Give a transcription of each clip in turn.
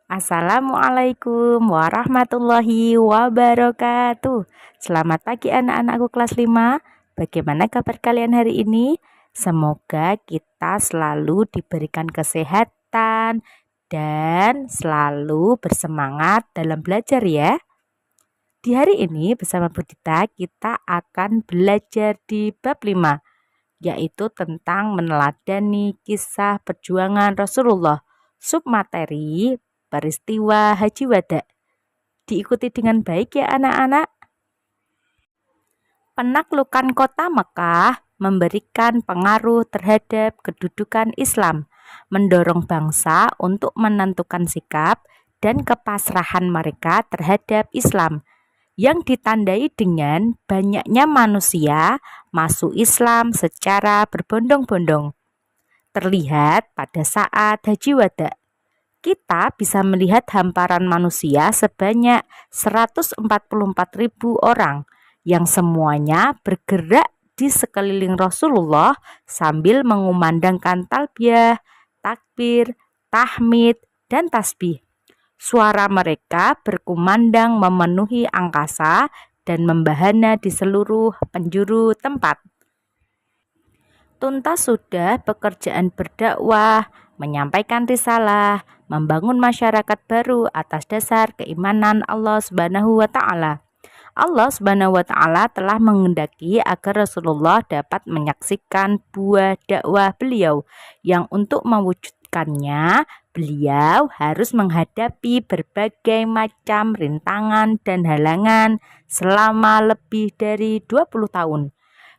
Assalamualaikum warahmatullahi wabarakatuh. Selamat pagi anak-anakku kelas 5. Bagaimana kabar kalian hari ini? Semoga kita selalu diberikan kesehatan dan selalu bersemangat dalam belajar ya. Di hari ini bersama Budita kita akan belajar di bab 5, yaitu tentang meneladani kisah perjuangan Rasulullah. Submateri peristiwa Haji Wada. Diikuti dengan baik ya anak-anak. Penaklukan kota Mekah memberikan pengaruh terhadap kedudukan Islam, mendorong bangsa untuk menentukan sikap dan kepasrahan mereka terhadap Islam, yang ditandai dengan banyaknya manusia masuk Islam secara berbondong-bondong. Terlihat pada saat Haji Wada, kita bisa melihat hamparan manusia sebanyak 144.000 orang yang semuanya bergerak di sekeliling Rasulullah sambil mengumandangkan talbiyah, takbir, tahmid, dan tasbih. Suara mereka berkumandang memenuhi angkasa dan membahana di seluruh penjuru tempat. Tuntas sudah pekerjaan berdakwah, menyampaikan risalah, membangun masyarakat baru atas dasar keimanan Allah Subhanahu wa taala. Allah Subhanahu wa taala telah menghendaki agar Rasulullah dapat menyaksikan buah dakwah beliau yang untuk mewujudkannya beliau harus menghadapi berbagai macam rintangan dan halangan selama lebih dari 20 tahun.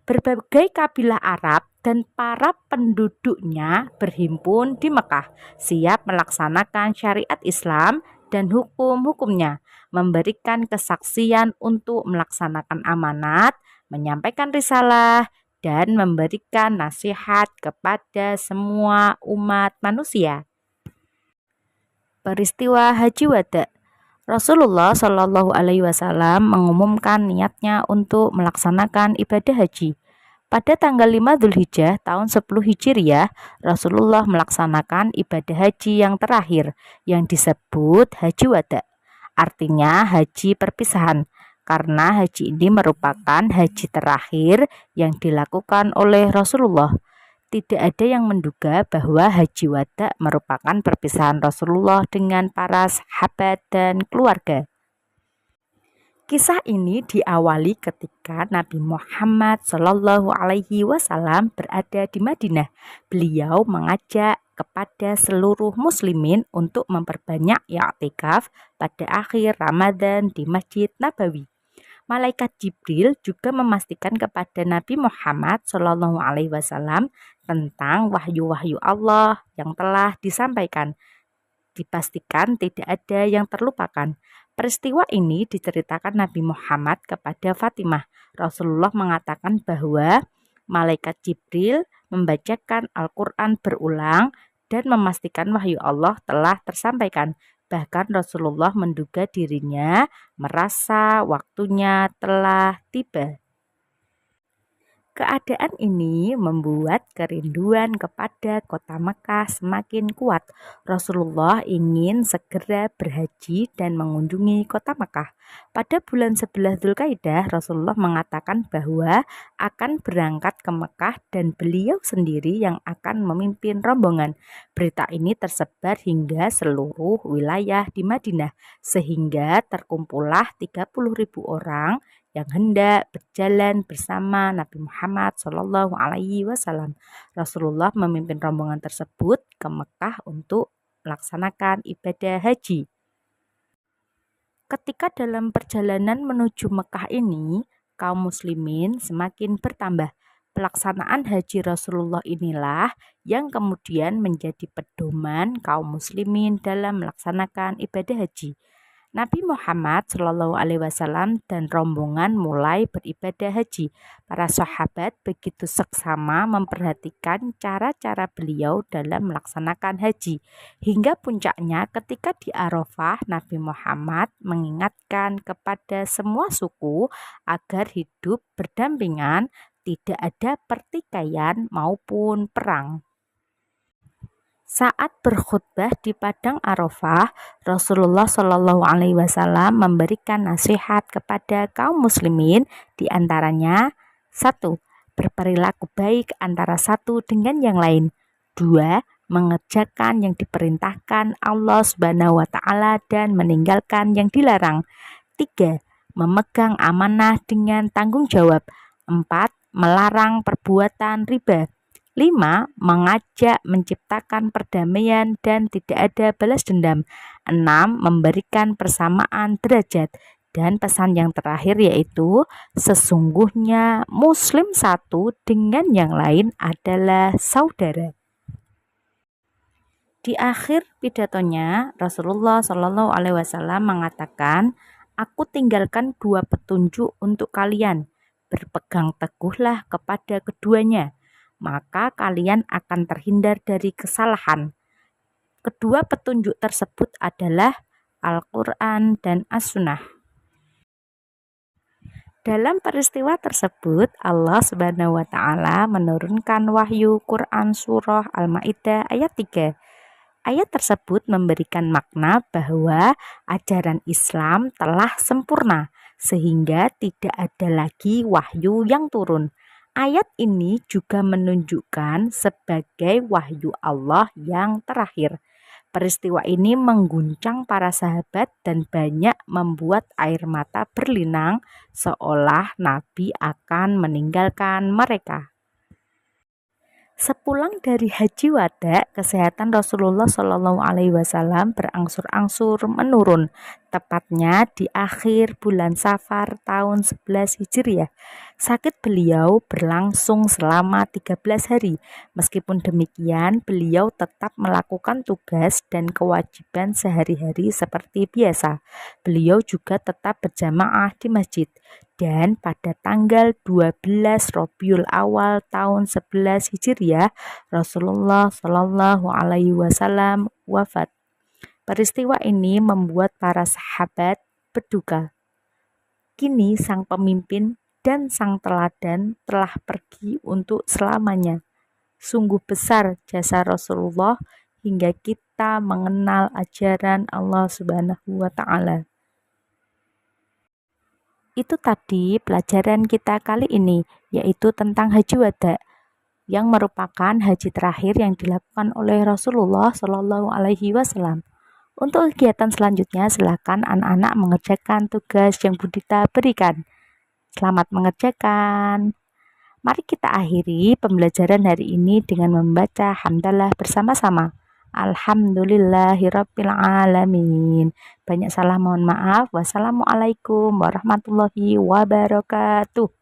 Berbagai kabilah Arab dan para penduduknya berhimpun di Mekah, siap melaksanakan syariat Islam dan hukum-hukumnya, memberikan kesaksian untuk melaksanakan amanat, menyampaikan risalah, dan memberikan nasihat kepada semua umat manusia. Peristiwa Haji Wada. Rasulullah Shallallahu Alaihi Wasallam mengumumkan niatnya untuk melaksanakan ibadah haji. Pada tanggal 5 Dzulhijjah tahun 10 Hijriah, Rasulullah melaksanakan ibadah haji yang terakhir yang disebut Haji Wada. Artinya haji perpisahan, karena haji ini merupakan haji terakhir yang dilakukan oleh Rasulullah. Tidak ada yang menduga bahwa Haji Wada merupakan perpisahan Rasulullah dengan para sahabat dan keluarga. Kisah ini diawali ketika Nabi Muhammad Shallallahu Alaihi Wasallam berada di Madinah. Beliau mengajak kepada seluruh muslimin untuk memperbanyak i'tikaf pada akhir Ramadan di Masjid Nabawi. Malaikat Jibril juga memastikan kepada Nabi Muhammad Shallallahu Alaihi Wasallam tentang wahyu-wahyu Allah yang telah disampaikan. Dipastikan tidak ada yang terlupakan. Peristiwa ini diceritakan Nabi Muhammad kepada Fatimah. Rasulullah mengatakan bahwa malaikat Jibril membacakan Al-Quran berulang dan memastikan wahyu Allah telah tersampaikan. Bahkan Rasulullah menduga dirinya merasa waktunya telah tiba. Keadaan ini membuat kerinduan kepada kota Mekah semakin kuat. Rasulullah ingin segera berhaji dan mengunjungi kota Mekah. Pada bulan 11 Dzulqa'dah, Rasulullah mengatakan bahwa akan berangkat ke Mekah dan beliau sendiri yang akan memimpin rombongan. Berita ini tersebar hingga seluruh wilayah di Madinah, sehingga terkumpullah 30.000 orang yang hendak berjalan bersama Nabi Muhammad Shallallahu Alaihi Wasallam. Rasulullah memimpin rombongan tersebut ke Mekah untuk melaksanakan ibadah haji. Ketika dalam perjalanan menuju Mekah ini, kaum muslimin semakin bertambah. Pelaksanaan haji Rasulullah inilah yang kemudian menjadi pedoman kaum muslimin dalam melaksanakan ibadah haji. Nabi Muhammad Shallallahu Alaihi Wasallam dan rombongan mulai beribadah haji. Para sahabat begitu seksama memperhatikan cara-cara beliau dalam melaksanakan haji. Hingga puncaknya ketika di Arafah, Nabi Muhammad mengingatkan kepada semua suku agar hidup berdampingan, tidak ada pertikaian maupun perang. Saat berkhutbah di Padang Arafah, Rasulullah Shallallahu Alaihi Wasallam memberikan nasihat kepada kaum muslimin, di antaranya: 1. Berperilaku baik antara satu dengan yang lain. 2. Mengerjakan yang diperintahkan Allah Subhanahu wa Ta'ala dan meninggalkan yang dilarang. 3. Memegang amanah dengan tanggung jawab. 4. Melarang perbuatan riba. 5. Mengajak menciptakan perdamaian dan tidak ada balas dendam. 6. Memberikan persamaan derajat. Dan pesan yang terakhir yaitu, sesungguhnya muslim satu dengan yang lain adalah saudara. Di akhir pidatonya, Rasulullah Shallallahu Alaihi Wasallam mengatakan, "Aku tinggalkan dua petunjuk untuk kalian. Berpegang teguhlah kepada keduanya, maka kalian akan terhindar dari kesalahan." Kedua petunjuk tersebut adalah Al-Quran dan As-Sunnah. Dalam peristiwa tersebut, Allah Subhanahu wa Ta'ala menurunkan wahyu Quran Surah Al-Ma'idah ayat 3. Ayat tersebut memberikan makna bahwa ajaran Islam telah sempurna, sehingga tidak ada lagi wahyu yang turun. Ayat ini juga menunjukkan sebagai wahyu Allah yang terakhir. Peristiwa ini mengguncang para sahabat dan banyak membuat air mata berlinang, seolah Nabi akan meninggalkan mereka. Sepulang dari haji wada, kesehatan Rasulullah Shallallahu Alaihi Wasallam berangsur-angsur menurun, tepatnya di akhir bulan Safar tahun 11 Hijriah. Sakit beliau berlangsung selama 13 hari. Meskipun demikian, beliau tetap melakukan tugas dan kewajiban sehari-hari seperti biasa. Beliau juga tetap berjamaah di masjid. Dan pada tanggal 12 Rabiul Awal tahun 11 Hijriah, Rasulullah Shallallahu Alaihi Wasallam wafat. Peristiwa ini membuat para sahabat berduka. Kini sang pemimpin dan sang teladan telah pergi untuk selamanya. Sungguh besar jasa Rasulullah hingga kita mengenal ajaran Allah Subhanahu wa Ta'ala. Itu tadi pelajaran kita kali ini, yaitu tentang haji wada, yang merupakan haji terakhir yang dilakukan oleh Rasulullah Shallallahu Alaihi Wasallam. Untuk kegiatan selanjutnya, silakan anak-anak mengerjakan tugas yang Budita berikan. Selamat mengerjakan. Mari kita akhiri pembelajaran hari ini dengan membaca hamdalah bersama-sama. Alhamdulillahirabbil alamin. Banyak salah mohon maaf. Wassalamualaikum warahmatullahi wabarakatuh.